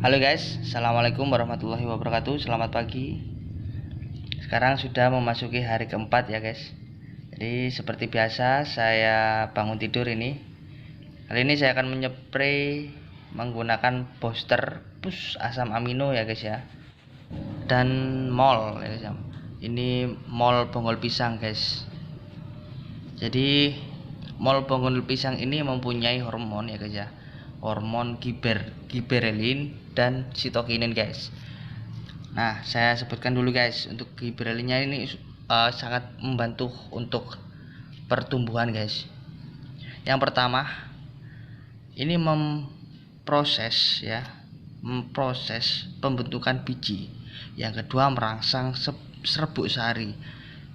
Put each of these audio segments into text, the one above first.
Halo guys, assalamualaikum warahmatullahi wabarakatuh. Selamat pagi. Sekarang sudah memasuki hari keempat ya guys. Jadi seperti biasa saya bangun tidur ini. Kali ini saya akan menyepray menggunakan booster push asam amino ya guys ya. Dan mol ya guys ya. Ini mol bonggol pisang guys. Jadi mol bonggol pisang ini mempunyai hormon ya guys ya. Hormon giberelin dan sitokinin guys. Nah, saya sebutkan dulu guys, untuk giberelinnya ini sangat membantu untuk pertumbuhan guys. Yang pertama, ini memproses pembentukan biji. Yang kedua, merangsang serbuk sari.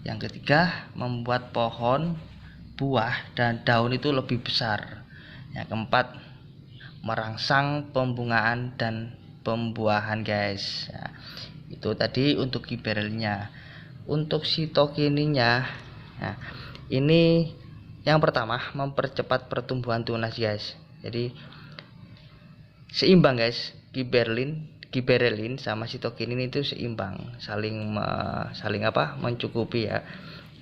Yang ketiga, membuat pohon, buah dan daun itu lebih besar. Yang keempat, merangsang pembungaan dan pembuahan guys. Nah, itu tadi untuk giberelnya. Untuk sitokininya, nah, ini yang pertama mempercepat pertumbuhan tunas guys. Jadi seimbang guys, giberelin sama sitokinin itu seimbang, saling mencukupi ya.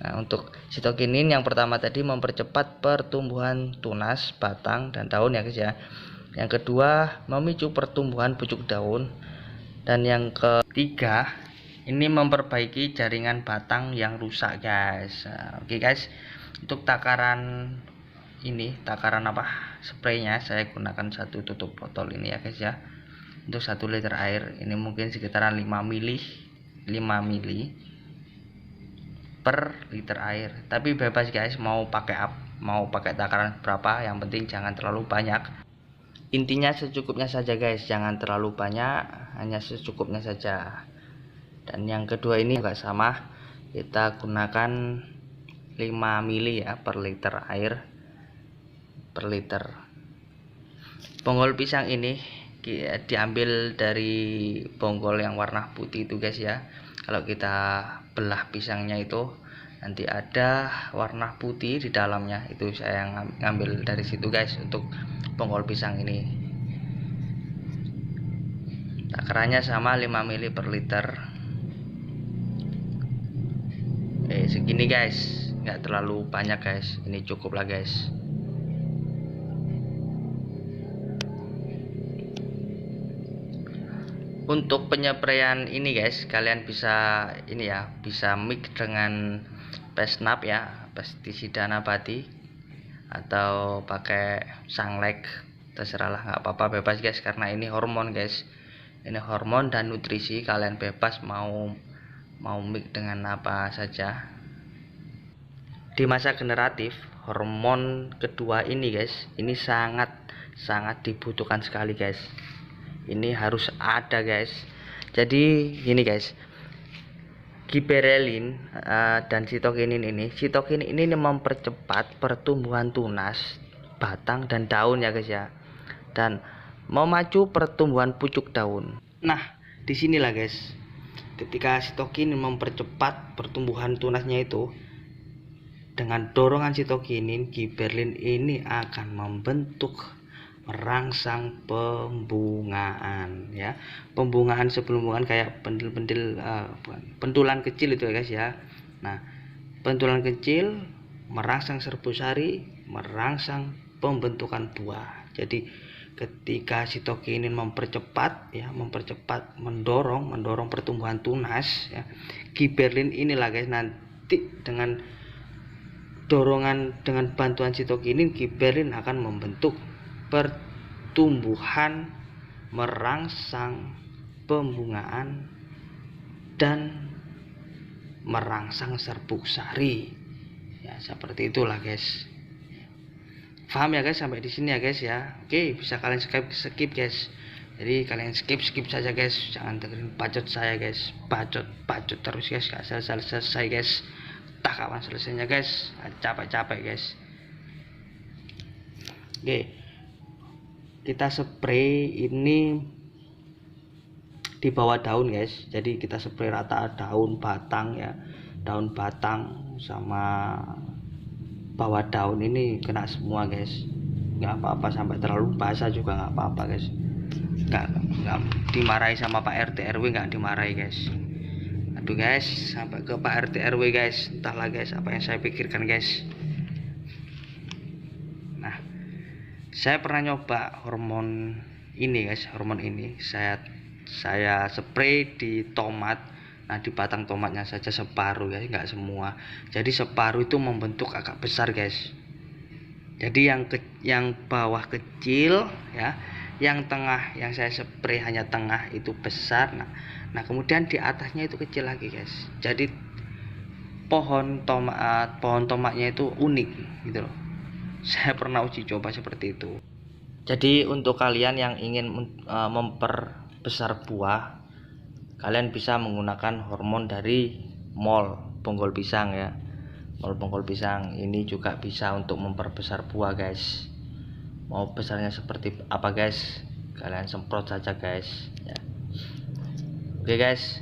Nah, untuk sitokinin yang pertama tadi mempercepat pertumbuhan tunas, batang dan daun ya guys ya. Yang kedua, memicu pertumbuhan pucuk daun. Dan yang ketiga, ini memperbaiki jaringan batang yang rusak guys. Nah, oke guys, untuk takaran spraynya saya gunakan satu tutup botol ini ya guys ya. Untuk 1 liter air ini mungkin sekitaran 5 mili per liter air. Tapi bebas guys, mau pakai takaran berapa, yang penting jangan terlalu banyak. Intinya secukupnya saja guys, jangan terlalu banyak, hanya secukupnya saja. Dan yang kedua ini juga sama, kita gunakan 5 mili ya per liter air per liter. Bonggol pisang ini diambil dari bonggol yang warna putih itu guys ya. Kalau kita belah pisangnya itu nanti ada warna putih di dalamnya, itu saya ngambil dari situ guys untuk bonggol pisang ini. Takarannya sama 5 mili per liter. Segini guys, nggak terlalu banyak guys, ini cukup lah guys. Untuk penyepraian ini guys, kalian bisa bisa mix dengan pesnap ya, pestisida nabati, atau pakai sunlight, terserahlah, nggak apa-apa, bebas guys, karena ini hormon guys. Ini hormon dan nutrisi, kalian bebas mau mix dengan apa saja. Di masa generatif, hormon kedua ini guys, ini sangat dibutuhkan sekali guys. Ini harus ada guys. Jadi gini guys, giberelin dan sitokinin ini mempercepat pertumbuhan tunas, batang dan daun ya guys ya, dan memacu pertumbuhan pucuk daun. Nah, disinilah guys, ketika sitokinin mempercepat pertumbuhan tunasnya itu, dengan dorongan sitokinin, giberelin ini akan merangsang pembungaan ya. Pembungaan sebelum pembungaan kayak pentulan kecil itu ya guys ya. Nah, pentulan kecil merangsang serbuk sari, merangsang pembentukan buah. Jadi ketika sitokinin mendorong pertumbuhan tunas ya, giberelin inilah guys, nanti dengan bantuan sitokinin, giberelin akan membentuk pertumbuhan, merangsang pembungaan dan merangsang serbuk sari ya, seperti itulah guys. Paham ya guys sampai di sini ya guys ya. Oke, bisa kalian skip guys. Jadi kalian skip saja guys, jangan dengerin bacot saya guys. Bacot terus guys, gak selesai guys. Tak kapan selesainya guys, capek guys. Oke, kita spray ini di bawah daun guys. Jadi kita spray rata daun batang ya, daun batang sama bawah daun ini kena semua guys. Nggak apa-apa sampai terlalu basah juga nggak apa-apa guys. nggak dimarahi sama Pak RT RW, nggak dimarahi guys. Aduh guys, sampai ke Pak RT RW guys, entahlah guys apa yang saya pikirkan guys. Nah, saya pernah nyoba hormon ini guys, hormon ini saya spray di tomat. Nah, di batang tomatnya saja separuh guys, nggak semua. Jadi separuh itu membentuk agak besar guys. Jadi yang bawah kecil ya, yang tengah yang saya spray hanya tengah itu besar. Nah kemudian di atasnya itu kecil lagi guys. Jadi pohon tomatnya itu unik gitu loh. Saya pernah uji coba seperti itu. Jadi untuk kalian yang ingin memperbesar buah, kalian bisa menggunakan hormon dari mol bonggol pisang ya. Mol bonggol pisang ini juga bisa untuk memperbesar buah guys. Mau besarnya seperti apa guys, kalian semprot saja guys ya. Oke guys,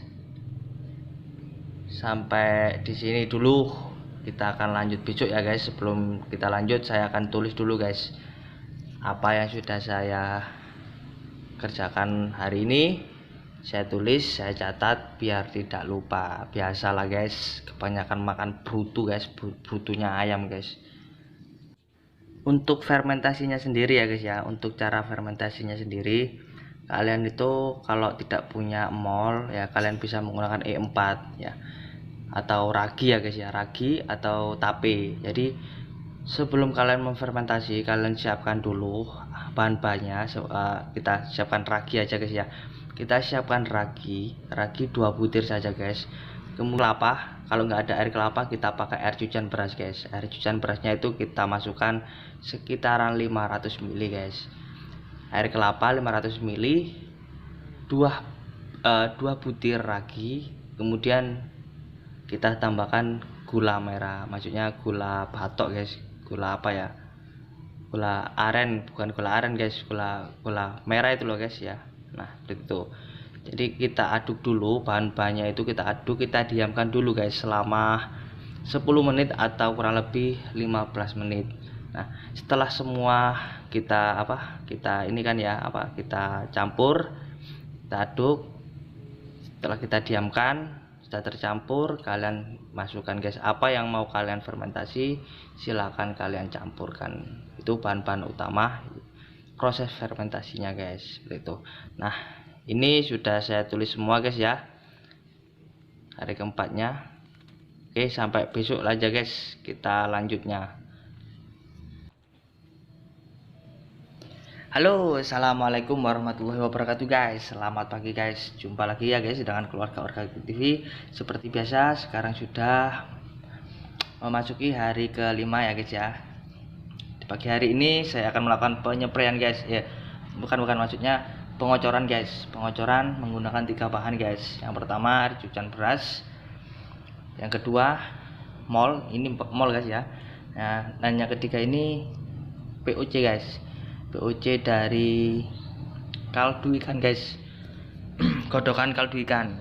sampai di sini dulu, kita akan lanjut besok ya guys. Sebelum kita lanjut, saya akan tulis dulu guys apa yang sudah saya kerjakan hari ini. Saya tulis, saya catat biar tidak lupa. Biasalah guys, kebanyakan makan brutu guys, brutunya ayam guys. Untuk fermentasinya sendiri ya guys ya, untuk cara fermentasinya sendiri, kalian itu kalau tidak punya mol ya, kalian bisa menggunakan E4 ya, atau ragi ya guys ya, ragi atau tape. Jadi sebelum kalian memfermentasi, kalian siapkan dulu bahan-bahannya. Kita siapkan ragi aja guys ya. Kita siapkan ragi 2 butir saja guys. Kemudian kelapa, kalau nggak ada air kelapa kita pakai air cucian beras guys. Air cucian berasnya itu kita masukkan sekitaran 500 ml guys. Air kelapa 500 ml, 2 butir ragi, kemudian kita tambahkan gula merah, maksudnya gula batok guys. Gula apa ya, gula aren, bukan gula aren guys, gula merah itu loh guys ya. Nah itu, jadi kita aduk dulu bahan-bahannya itu, kita aduk, kita diamkan dulu guys selama 10 menit atau kurang lebih 15 menit. Nah setelah semua kita ini kan ya kita campur, kita aduk. Setelah kita diamkan, sudah tercampur, kalian masukkan guys apa yang mau kalian fermentasi, silahkan kalian campurkan. Itu bahan-bahan utama proses fermentasinya guys, seperti itu. Nah ini sudah saya tulis semua guys ya, hari keempatnya. Oke, sampai besok aja guys, kita lanjutnya. Halo, assalamualaikum warahmatullahi wabarakatuh guys. Selamat pagi guys, jumpa lagi ya guys dengan keluarga Orga TV. Seperti biasa, sekarang sudah memasuki hari kelima ya guys ya. Di pagi hari ini saya akan melakukan penyepraian guys ya, bukan maksudnya pengocoran guys. Pengocoran menggunakan 3 bahan guys. Yang pertama air cucian beras, yang kedua mol, ini mol guys ya. Nah, dan yang ketiga ini POC guys. POC dari kaldu ikan guys. Godokan kaldu ikan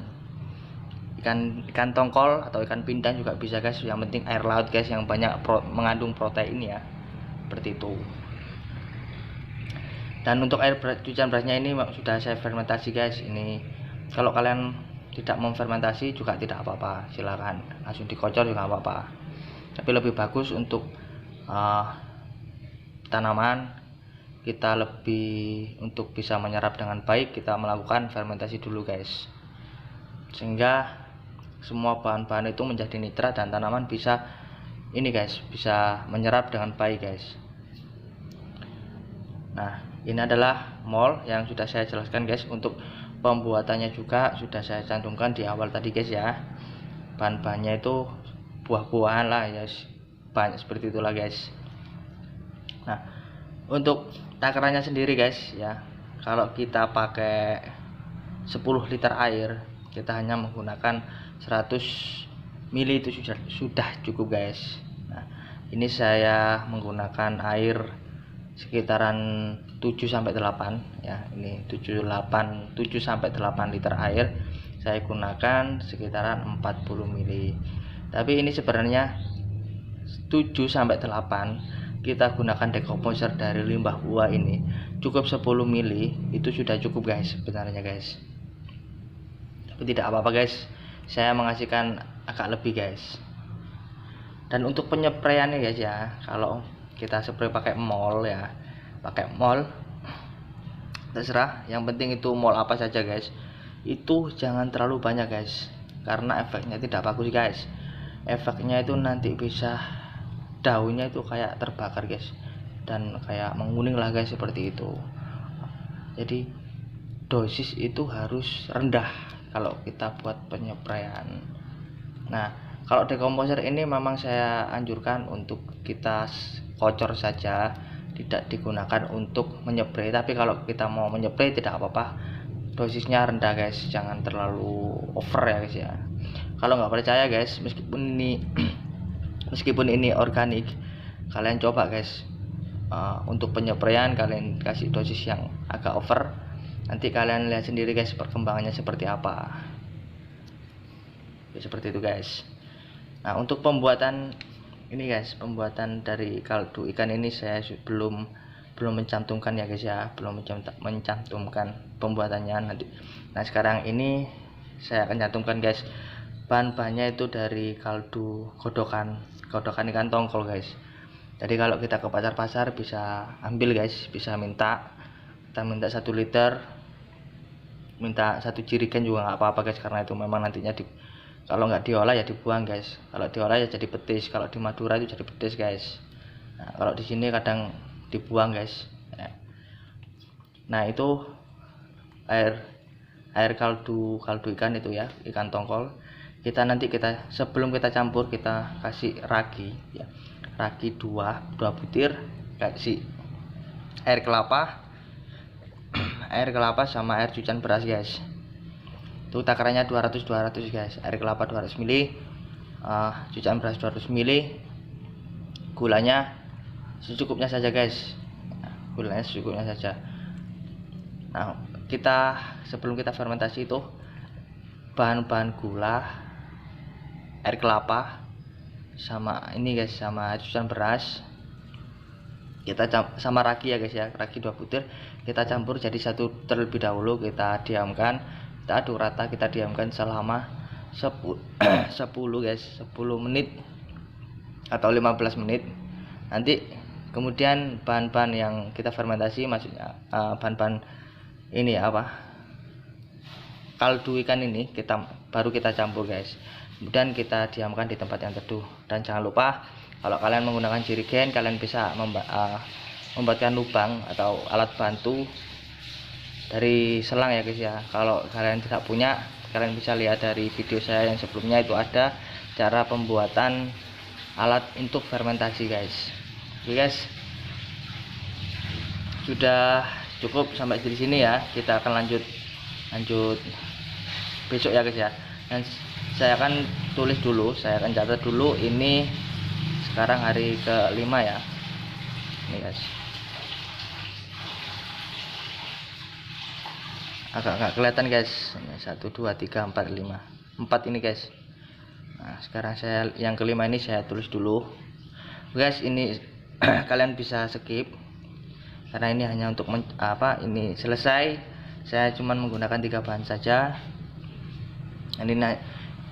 tongkol atau ikan pindang juga bisa guys. Yang penting air laut guys, yang banyak mengandung protein ya, seperti itu. Dan untuk air cucian berasnya ini sudah saya fermentasi guys. Ini kalau kalian tidak memfermentasi juga tidak apa-apa, silakan langsung dikocor juga apa-apa. Tapi lebih bagus untuk tanaman kita, lebih untuk bisa menyerap dengan baik, kita melakukan fermentasi dulu guys, sehingga semua bahan-bahan itu menjadi nitrat dan tanaman bisa ini guys, bisa menyerap dengan baik guys. Nah ini adalah mol yang sudah saya jelaskan guys. Untuk pembuatannya juga sudah saya cantumkan di awal tadi guys ya. Bahan-bahannya itu buah-buahan lah ya, banyak seperti itulah guys. Nah untuk takarannya sendiri guys ya, kalau kita pakai 10 liter air, kita hanya menggunakan 100 ml itu sudah cukup guys. Nah ini saya menggunakan air sekitaran 7-8 ya, ini 7 sampai 8 liter air saya gunakan sekitaran 40 ml. Tapi ini sebenarnya 7 sampai 8, kita gunakan decomposer dari limbah buah ini cukup 10 mili, itu sudah cukup guys sebenarnya guys. Tapi tidak apa-apa guys, saya mengasihkan agak lebih guys. Dan untuk penyepraiannya guys ya, kalau kita spray pakai mol ya, pakai mol terserah, yang penting itu mol apa saja guys, itu jangan terlalu banyak guys, karena efeknya tidak bagus guys. Efeknya itu nanti bisa daunnya itu kayak terbakar guys, dan kayak menguning lah guys, seperti itu. Jadi dosis itu harus rendah kalau kita buat penyepraian. Nah, kalau decomposer ini memang saya anjurkan untuk kita kocor saja, tidak digunakan untuk menyepray. Tapi kalau kita mau menyepray tidak apa-apa, dosisnya rendah guys, jangan terlalu over ya guys ya. Kalau nggak percaya guys, meskipun ini organik, kalian coba guys, untuk penyepraian kalian kasih dosis yang agak over, nanti kalian lihat sendiri guys perkembangannya seperti apa ya, seperti itu guys. Nah, untuk pembuatan ini guys, pembuatan dari kaldu ikan ini saya belum mencantumkan ya guys ya, belum mencantumkan pembuatannya nanti. Nah, sekarang ini saya akan cantumkan guys, bahan-bahannya itu dari kaldu kodokan ikan tongkol guys. Jadi kalau kita ke pasar-pasar bisa ambil guys, bisa kita minta 1 liter, minta 1 jirigen juga nggak apa-apa guys, karena itu memang nantinya kalau nggak diolah ya dibuang guys. Kalau diolah ya jadi petis, kalau di Madura itu jadi petis guys. Nah, kalau di sini kadang dibuang guys. Nah, itu air kaldu ikan itu ya, ikan tongkol. Kita sebelum kita campur, kita kasih ragi ya, ragi 2 butir, kasih air kelapa sama air cucian beras guys. Itu takarannya 200 guys, air kelapa 200 ml, cucian beras 200 ml, gulanya secukupnya saja guys. Gulanya secukupnya saja. Nah, sebelum kita fermentasi itu bahan-bahan gula, air kelapa sama ini guys, sama cucian beras, sama ragi ya guys ya, ragi 2 butir kita campur jadi satu terlebih dahulu. Kita diamkan, kita aduk rata, kita diamkan selama 10 menit atau 15 menit. Nanti kemudian bahan-bahan yang kita fermentasi, maksudnya bahan-bahan ini kaldu ikan ini baru kita campur guys. Kemudian kita diamkan di tempat yang teduh. Dan jangan lupa, kalau kalian menggunakan jirigen, kalian bisa membuatkan lubang atau alat bantu dari selang ya guys ya. Kalau kalian tidak punya, kalian bisa lihat dari video saya yang sebelumnya, itu ada cara pembuatan alat untuk fermentasi guys. Oke guys, sudah cukup sampai di sini ya. Kita akan lanjut besok ya guys ya. Dan saya akan tulis dulu, saya akan catat dulu, ini sekarang hari ke-5 ya. Ini guys, agak kelihatan guys, 1 2 3 4 5 4 ini guys. Nah, sekarang yang ke-5 ini saya tulis dulu guys. Ini kalian bisa skip karena ini hanya untuk ini selesai. Saya cuman menggunakan 3 bahan saja.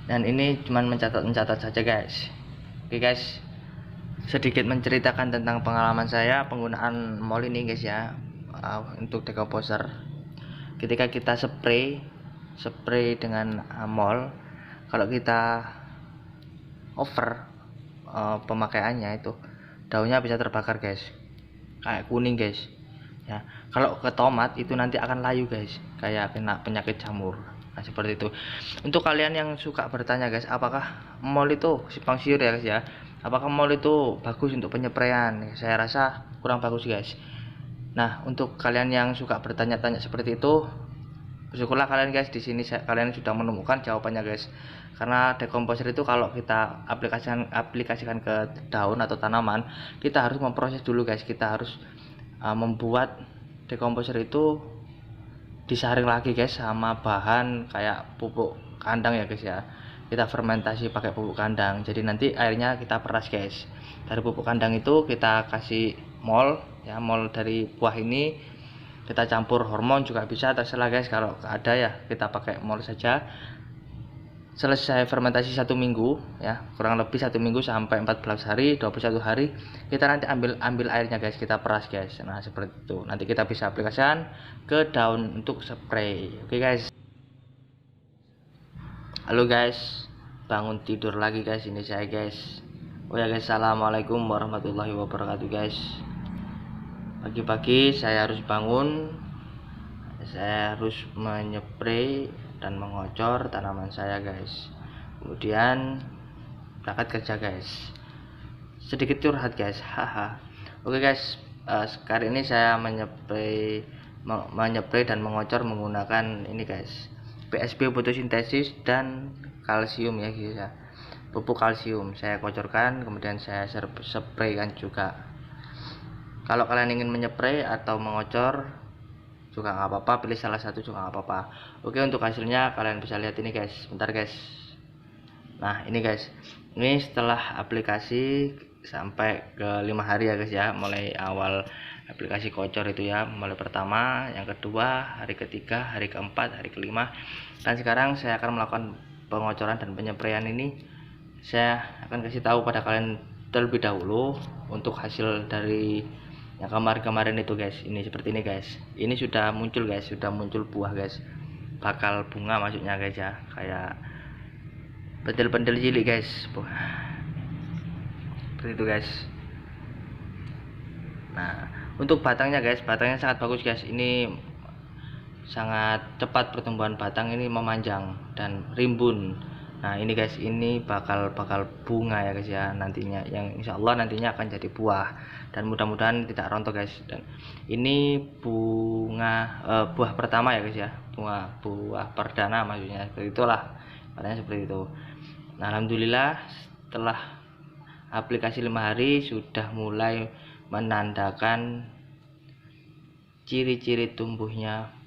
Dan ini cuman mencatat saja guys. Oke guys, sedikit menceritakan tentang pengalaman saya penggunaan mol ini guys ya, untuk decomposer. Ketika kita spray dengan mol, kalau kita over pemakaiannya, itu daunnya bisa terbakar guys, kayak kuning guys ya. Kalau ke tomat itu nanti akan layu guys, kayak kena penyakit jamur. Nah, seperti itu. Untuk kalian yang suka bertanya guys, apakah mol itu simpang siur ya guys ya, apakah mol itu bagus untuk penyepraian? Saya rasa kurang bagus guys. Nah, untuk kalian yang suka bertanya-tanya seperti itu, bersyukurlah kalian guys, di sini kalian sudah menemukan jawabannya guys. Karena decomposer itu kalau kita aplikasikan ke daun atau tanaman, kita harus memproses dulu guys. Kita harus membuat decomposer itu disaring lagi guys sama bahan kayak pupuk kandang ya guys ya. kita fermentasi pakai pupuk kandang. Jadi nanti airnya kita peras guys. Dari pupuk kandang itu kita kasih mol ya, mol dari buah ini kita campur hormon juga bisa, terserah guys. Kalau ada ya kita pakai mol saja. Selesai fermentasi 1 minggu ya, kurang lebih 1 minggu sampai 14 hari 21 hari, kita nanti ambil airnya guys, kita peras guys. Nah seperti itu, nanti kita bisa aplikasikan ke daun untuk spray. Oke guys. Halo guys, bangun tidur lagi guys, ini saya guys. Oh ya guys, assalamualaikum warahmatullahi wabarakatuh guys. Pagi-pagi saya harus bangun, saya harus menyepray dan mengocor tanaman saya guys, kemudian berangkat kerja guys. Sedikit curhat guys, haha. Oke guys, kali ini saya menyepray dan mengocor menggunakan ini guys, PSB fotosintesis dan kalsium ya guys ya, pupuk kalsium saya kocorkan, kemudian saya spraykan juga. Kalau kalian ingin menyepray atau mengocor juga nggak apa-apa, pilih salah satu juga nggak apa-apa. Oke, untuk hasilnya kalian bisa lihat ini guys, bentar guys. Nah ini guys, ini setelah aplikasi sampai ke 5 hari ya guys ya, mulai awal aplikasi kocor itu ya, mulai pertama, yang kedua, hari ketiga, hari keempat, hari kelima, dan sekarang saya akan melakukan pengocoran dan penyepraian ini. Saya akan kasih tahu pada kalian terlebih dahulu untuk hasil dari yang kemarin itu guys. Ini seperti ini guys, ini sudah muncul guys, sudah muncul buah guys, bakal bunga maksudnya guys ya, kayak pendel-pendel cilik guys, seperti itu guys. Nah untuk batangnya guys, batangnya sangat bagus guys, ini sangat cepat pertumbuhan batang, ini memanjang dan rimbun. Nah ini guys, ini bakal bunga ya guys ya nantinya, yang insya Allah nantinya akan jadi buah dan mudah-mudahan tidak rontok guys. Dan ini bunga buah pertama ya guys ya, buah perdana maksudnya, seperti itulah katanya, seperti itu. Nah alhamdulillah setelah aplikasi 5 hari sudah mulai menandakan ciri-ciri tumbuhnya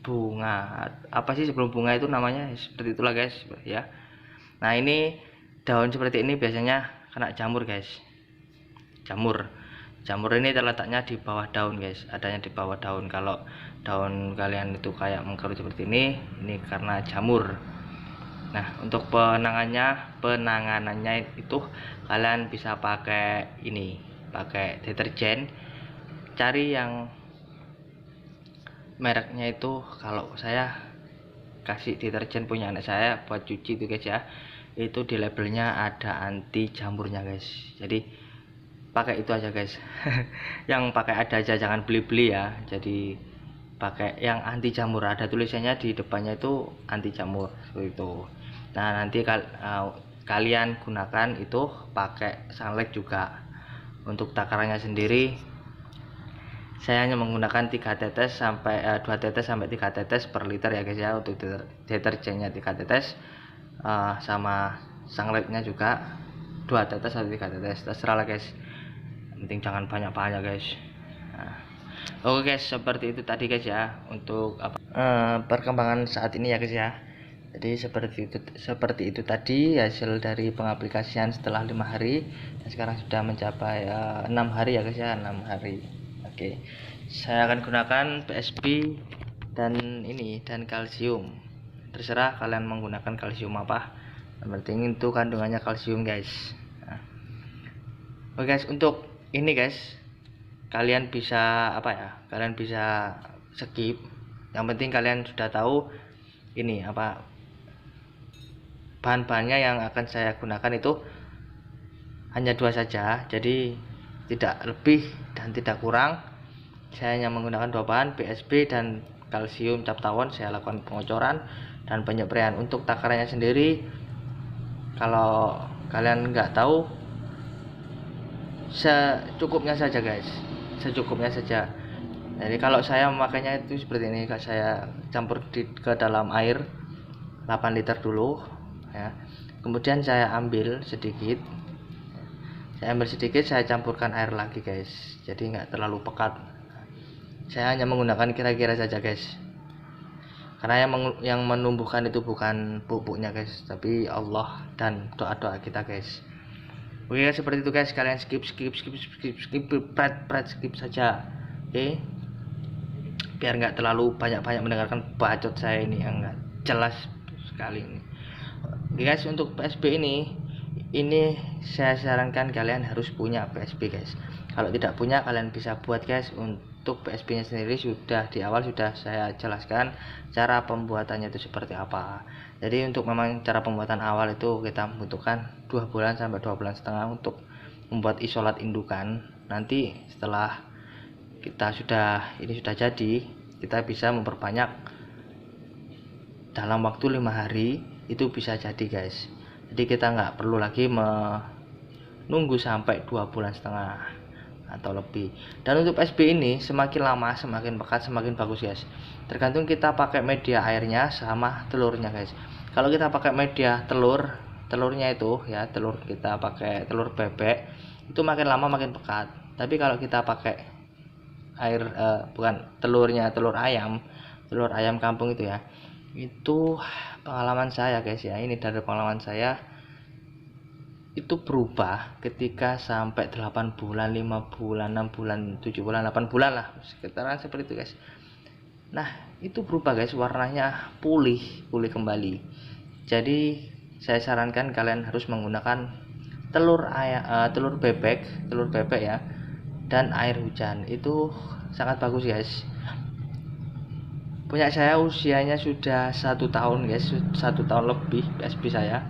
bunga. Apa sih sebelum bunga itu namanya, seperti itulah guys ya. Nah ini daun seperti ini biasanya kena jamur guys, jamur ini terletaknya di bawah daun guys, adanya di bawah daun. Kalau daun kalian itu kayak mengkerut seperti ini karena jamur. Nah untuk penanganannya itu kalian bisa pakai ini, pakai deterjen, cari yang mereknya itu, kalau saya kasih deterjen punya anak saya buat cuci itu guys ya, itu di labelnya ada anti jamurnya guys, jadi pakai itu aja guys. Yang pakai ada aja, jangan beli-beli ya, jadi pakai yang anti jamur, ada tulisannya di depannya itu anti jamur seperti itu. Nah nanti kalian gunakan itu pakai sunlight juga. Untuk takarannya sendiri saya hanya menggunakan 3 tetes sampai 2 tetes sampai 3 tetes per liter ya guys ya. Untuk deterjennya 3 tetes, sama sunlightnya juga 2 tetes atau 3 tetes, terserah lah guys, penting jangan banyak-banyak guys. Nah, oke guys, seperti itu tadi guys ya untuk perkembangan saat ini ya guys ya. Jadi seperti itu tadi hasil dari pengaplikasian setelah 5 hari, dan sekarang sudah mencapai 6 hari ya guys ya, 6 hari. Oke, saya akan gunakan PSB dan kalsium, terserah kalian menggunakan kalsium apa, yang penting itu kandungannya kalsium guys. Nah, oke guys, untuk ini guys kalian bisa kalian bisa skip, yang penting kalian sudah tahu ini bahan-bahannya yang akan saya gunakan itu hanya 2 saja, jadi tidak lebih dan tidak kurang. Saya hanya menggunakan 2 bahan, PSB dan kalsium cap tawon. Saya lakukan pengocoran dan penyepraian. Untuk takarannya sendiri, kalau kalian nggak tahu, secukupnya saja guys, secukupnya saja. Jadi kalau saya memakainya itu seperti ini, saya campur ke dalam air 8 liter dulu ya, kemudian saya ambil sedikit, saya campurkan air lagi guys, jadi nggak terlalu pekat. Saya hanya menggunakan kira-kira saja guys. karena yang menumbuhkan itu bukan pupuknya guys, tapi Allah dan doa-doa kita guys. Oke guys, seperti itu guys, kalian skip saja. Oke, biar nggak terlalu banyak mendengarkan bacot saya ini yang nggak jelas sekali ini. Oke guys, untuk PSB ini saya sarankan kalian harus punya PSB guys. Kalau tidak punya, kalian bisa buat guys. Untuk PSB nya sendiri sudah di awal sudah saya jelaskan cara pembuatannya itu seperti apa. Jadi untuk memang cara pembuatan awal itu kita membutuhkan 2 bulan sampai 2 bulan setengah untuk membuat isolat indukan. Nanti setelah kita sudah jadi, kita bisa memperbanyak dalam waktu 5 hari itu bisa jadi guys. Jadi kita nggak perlu lagi menunggu sampai 2 bulan setengah atau lebih. Dan untuk PSB ini semakin lama semakin pekat semakin bagus guys, tergantung kita pakai media airnya sama telurnya guys. Kalau kita pakai media telurnya itu ya, kita pakai telur bebek itu makin lama makin pekat. Tapi kalau kita pakai air bukan telurnya, telur ayam kampung itu ya, itu pengalaman saya guys ya, ini dari pengalaman saya itu berubah ketika sampai 8 bulan, 5 bulan, 6 bulan, 7 bulan, 8 bulan lah, sekitaran seperti itu guys. Nah itu berubah guys, warnanya pulih kembali. Jadi saya sarankan kalian harus menggunakan telur bebek ya, dan air hujan. Itu sangat bagus guys. Punya saya usianya sudah 1 tahun guys, 1 tahun lebih PSB saya,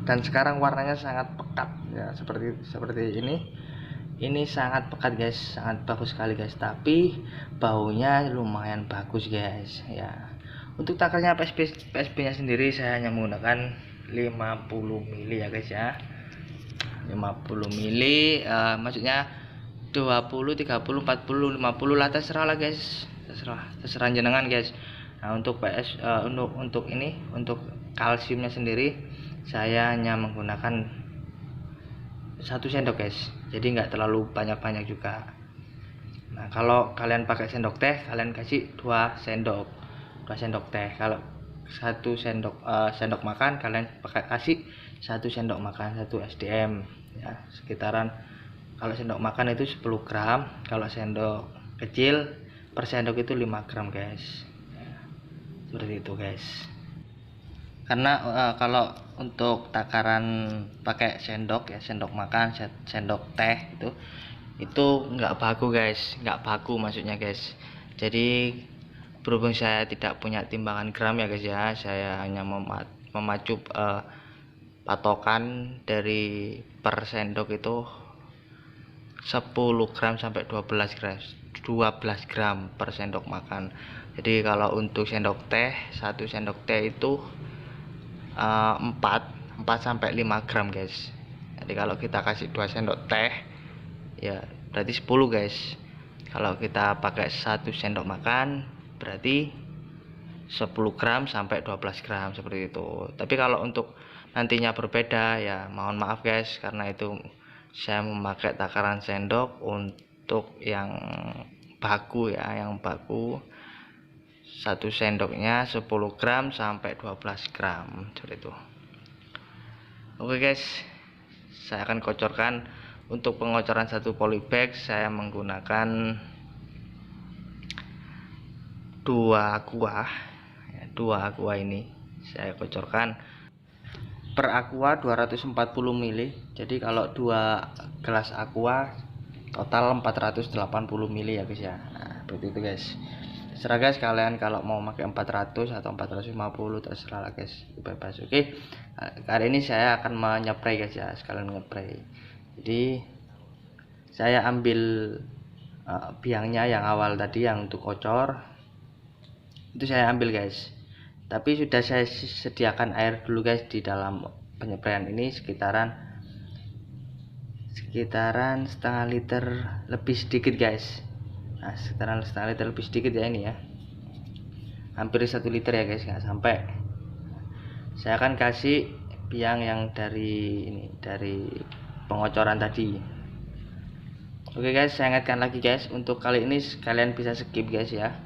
dan sekarang warnanya sangat pekat ya, seperti ini sangat pekat guys, sangat bagus sekali guys. Tapi baunya lumayan bagus guys ya. Untuk takarnya PSB nya sendiri saya hanya menggunakan 50 mili ya guys ya, 50 mili, maksudnya 20, 30, 40, 50 lah, terserah lah guys, terserah jenengan guys. Nah untuk untuk kalsiumnya sendiri saya hanya menggunakan 1 sendok guys, jadi nggak terlalu banyak juga. Nah kalau kalian pakai sendok teh, kalian kasih 2 sendok teh. Kalau 1 sendok makan, kalian kasih 1 sendok makan, 1 SDM ya, sekitaran. Kalau sendok makan itu 10 gram, kalau sendok kecil per sendok itu 5 gram guys ya, seperti itu guys. Karena kalau untuk takaran pakai sendok ya, sendok makan, sendok teh itu nggak baku maksudnya guys. Jadi berhubung saya tidak punya timbangan gram ya guys ya, saya hanya memacu patokan dari per sendok itu 10 gram sampai 12 gram per sendok makan. Jadi kalau untuk sendok teh, 1 sendok teh itu 4 sampai 5 gram guys. Jadi kalau kita kasih 2 sendok teh ya berarti 10 guys. Kalau kita pakai 1 sendok makan berarti 10 gram sampai 12 gram seperti itu. Tapi kalau untuk nantinya berbeda ya mohon maaf guys, karena itu saya memakai takaran sendok untuk yang baku ya, 1 sendoknya 10 gram sampai 12 gram seperti itu. Oke guys, saya akan kocorkan. Untuk pengocoran 1 polybag saya menggunakan 2 aqua ya, 2 aqua ini saya kocorkan. Per aqua 240 mili. Jadi kalau 2 gelas aqua total 480 mili ya guys ya. Nah seperti itu guys, terserah guys kalian kalau mau pakai 400 atau 450, terserah lah guys, bebas. Oke, kali ini saya akan menyepray guys ya, sekalian ngepray. Jadi saya ambil biangnya yang awal tadi yang untuk kocor itu saya ambil guys, tapi sudah saya sediakan air dulu guys di dalam penyepraian ini, sekitaran setengah liter lebih sedikit guys. Nah sekitaran setengah liter lebih sedikit ya, ini ya hampir 1 liter ya guys, nggak sampai. Saya akan kasih biang yang dari pengocoran tadi. Oke guys, saya ingatkan lagi guys, untuk kali ini kalian bisa skip guys ya.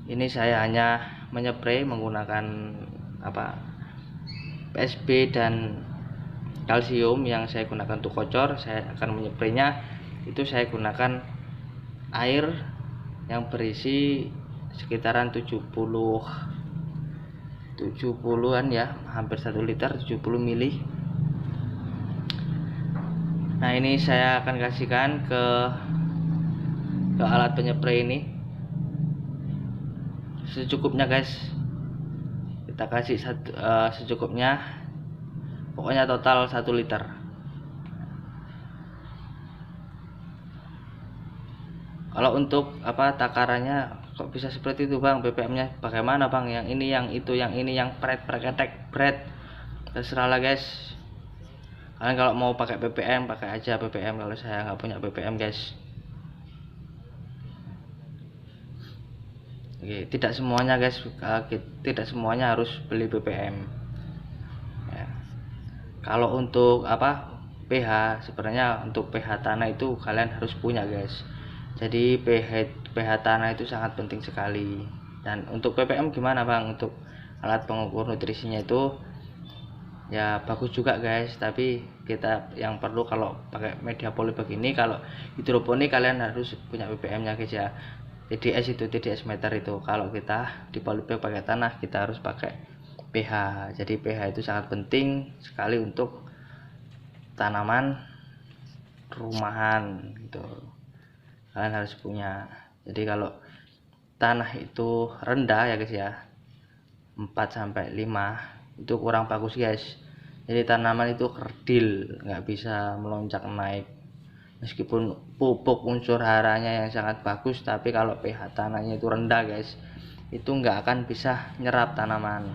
Ini saya hanya menyepray menggunakan PSB dan kalsium yang saya gunakan untuk kocor. Saya akan menyepreinya itu saya gunakan air yang berisi sekitaran 70-an ya, hampir 1 liter, 70 mili. Nah, ini saya akan kasihkan ke alat penyepray ini secukupnya guys. Kita kasih secukupnya, pokoknya total 1 liter. Kalau untuk takarannya kok bisa seperti itu bang, BPM-nya bagaimana bang, yang ini, yang itu, yang ini, yang bread, terserah lah guys. Kalian kalau mau pakai BPM pakai aja BPM, kalau saya nggak punya BPM guys. Oke, tidak semuanya guys, tidak semuanya harus beli BPM ya. Kalau untuk pH, sebenarnya untuk pH tanah itu kalian harus punya guys. Jadi pH tanah itu sangat penting sekali. Dan untuk BPM gimana bang? Untuk alat pengukur nutrisinya itu ya bagus juga guys, tapi kita yang perlu kalau pakai media polybag ini, kalau hidroponik kalian harus punya BPM nya guys ya. TDS meter itu. Kalau kita di polybag pakai tanah, kita harus pakai pH. Jadi pH itu sangat penting sekali untuk tanaman rumahan gitu, kalian harus punya. Jadi kalau tanah itu rendah ya guys ya, 4-5 itu kurang bagus guys. Jadi tanaman itu kerdil, nggak bisa melonjak naik. Meskipun pupuk unsur haranya yang sangat bagus, tapi kalau pH tanahnya itu rendah guys, itu nggak akan bisa nyerap tanaman.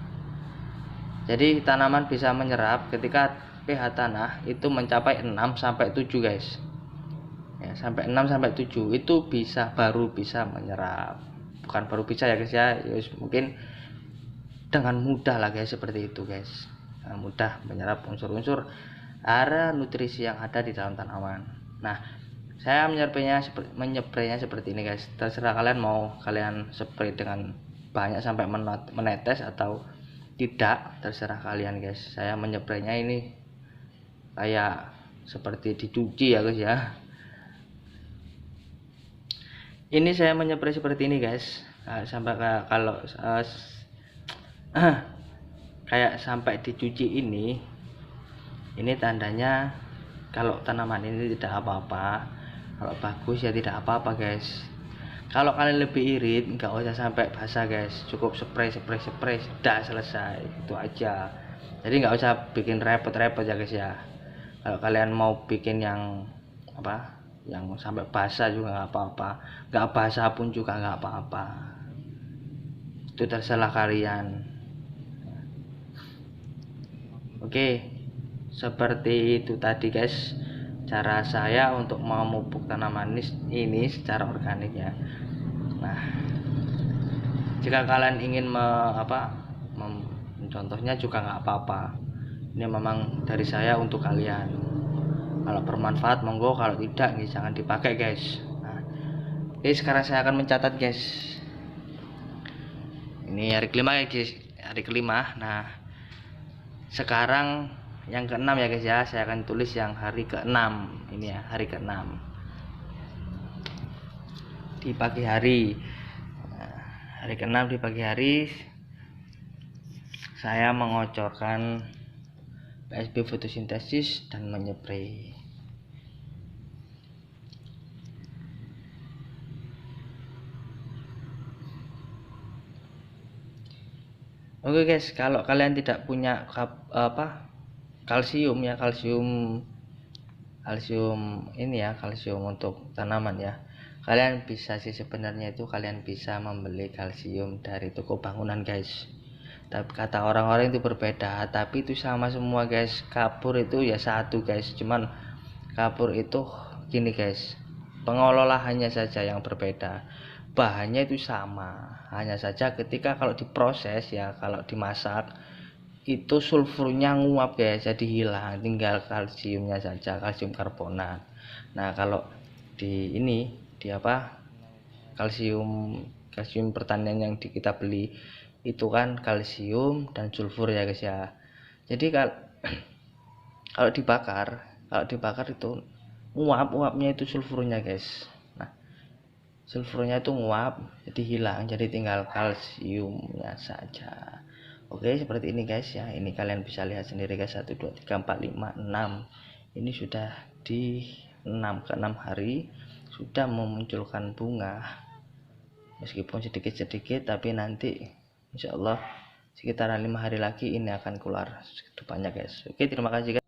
Jadi tanaman bisa menyerap ketika pH tanah itu mencapai 6-7 guys ya, sampai 6-7 itu baru bisa menyerap. Bukan baru bisa ya guys ya, mungkin dengan mudah lah guys, seperti itu guys, mudah menyerap unsur-unsur hara nutrisi yang ada di dalam tanaman. Nah, saya menyepreinya seperti ini guys. Terserah kalian mau kalian spray dengan banyak sampai menetes atau tidak, terserah kalian guys. Saya menyepreinya ini kayak seperti dicuci ya guys ya. Ini saya menyepray seperti ini guys, sampai kalau kayak sampai dicuci ini tandanya kalau tanaman ini tidak apa-apa. Kalau bagus ya tidak apa-apa guys. Kalau kalian lebih irit, nggak usah sampai basah guys, cukup spray sudah selesai, itu aja. Jadi nggak usah bikin repot-repot ya guys ya. Kalau kalian mau bikin yang yang sampai basah juga nggak apa-apa, nggak basah pun juga nggak apa-apa, itu terserah kalian. Oke, seperti itu tadi guys cara saya untuk memupuk tanaman ini secara organik ya. Nah, jika kalian ingin contohnya juga nggak apa-apa, ini memang dari saya untuk kalian. Kalau bermanfaat monggo, kalau tidak jangan dipakai guys. Nah, oke, sekarang saya akan mencatat guys. Ini hari kelima ya guys, hari kelima. Nah, sekarang yang ke-6 ya guys ya, saya akan tulis yang hari ke-6 ini ya, hari ke-6 di pagi hari. Nah, hari ke-6 di pagi hari saya mengocorkan PSB fotosintesis dan menyepray. Oke guys, kalau kalian tidak punya kalsium ya, kalsium ini ya, kalsium untuk tanaman ya, kalian bisa sih sebenarnya itu kalian bisa membeli kalsium dari toko bangunan guys. Tapi kata orang-orang itu berbeda, tapi itu sama semua guys. Kapur itu ya satu guys, cuman kapur itu gini guys, pengelolaannya saja yang berbeda. Bahannya itu sama, hanya saja ketika kalau diproses ya, kalau dimasak itu sulfurnya nguap guys, jadi hilang, tinggal kalsiumnya saja, kalsium karbonat. Nah, kalau di kalsium kalsium pertanian yang kita beli itu kan kalsium dan sulfur ya guys ya. Jadi kalau dibakar itu uapnya itu sulfurnya guys. Nah, sulfurnya itu nguap jadi hilang, jadi tinggal kalsiumnya saja. Oke, seperti ini guys ya. Ini kalian bisa lihat sendiri guys, 1 2 3 4 5 6. Ini sudah di 6 hari sudah memunculkan bunga, meskipun sedikit-sedikit, tapi nanti insya Allah sekitaran 5 hari lagi ini akan keluar segitu banyak guys. Oke, terima kasih guys.